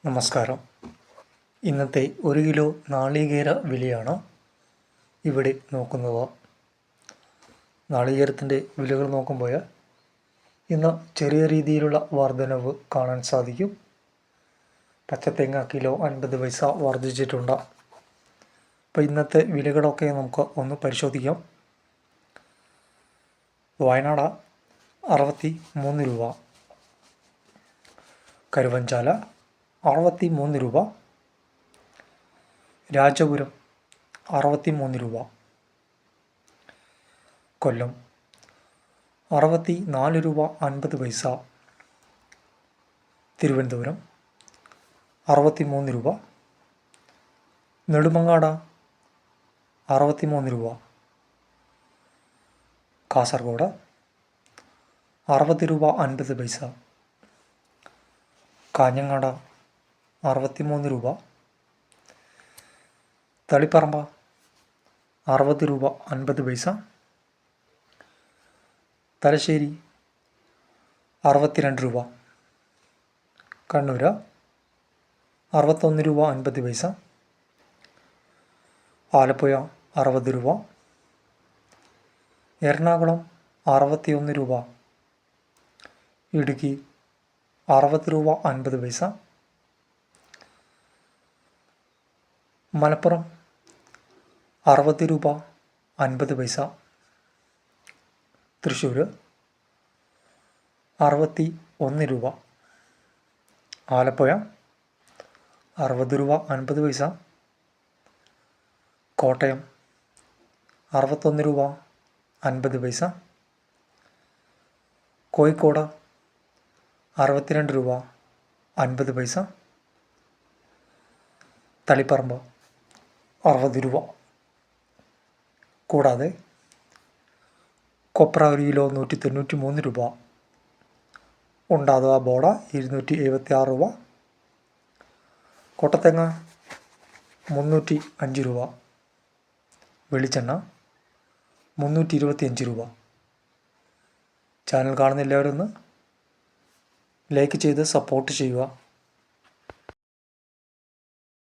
നമസ്കാരം. ഇന്നത്തെ 1 കിലോ നാളികേര വിലയാണ് ഇവിടെ നോക്കുന്നത്. നാളികേരത്തിൻ്റെ വിലകൾ നോക്കുമ്പോൾ ഇന്ന് ചെറിയ രീതിയിലുള്ള വർധനവ് കാണാൻ സാധിക്കും. പച്ചത്തേങ്ങ കിലോ 50 പൈസ വർദ്ധിച്ചിട്ടുണ്ട്. അപ്പോൾ ഇന്നത്തെ വിലകളൊക്കെ നമുക്ക് ഒന്ന് പരിശോധിക്കാം. വയനാട് 63 രൂപ, കരുവഞ്ചാല 63 രൂപ, രാജപുരം 63 രൂപ, കൊല്ലം 64 രൂപ 50 പൈസ, തിരുവനന്തപുരം 63 രൂപ, നെടുമങ്ങാട് 63 രൂപ, കാസർഗോഡ് 60 രൂപ 50 പൈസ, കാഞ്ഞങ്ങാട് 63 രൂപ, തളിപ്പറമ്പ് 60 രൂപ 50 പൈസ, തലശ്ശേരി 62 രൂപ, കണ്ണൂർ 61 രൂപ 50 പൈസ, ആലപ്പുഴ 60 രൂപ, എറണാകുളം 61 രൂപ, ഇടുക്കി 60 രൂപ 50 പൈസ, മലപ്പുറം 60 രൂപ 50 പൈസ, തൃശ്ശൂർ 61 രൂപ, ആലപ്പുഴ 60 രൂപ 50 പൈസ, കോട്ടയം 61 രൂപ 50 പൈസ, കോഴിക്കോട് 62 രൂപ 50 പൈസ, തളിപ്പറമ്പ് 60 രൂപ. കൂടാതെ കൊപ്ര 1 കിലോ 193 രൂപ, ഉണ്ടാകുക ബോഡ 276 രൂപ, കൊട്ടത്തേങ്ങ 305 രൂപ, വെളിച്ചെണ്ണ 325 രൂപ. ചാനൽ കാണുന്ന എല്ലാവരും ഒന്ന് ലൈക്ക് ചെയ്ത് സപ്പോർട്ട് ചെയ്യുക.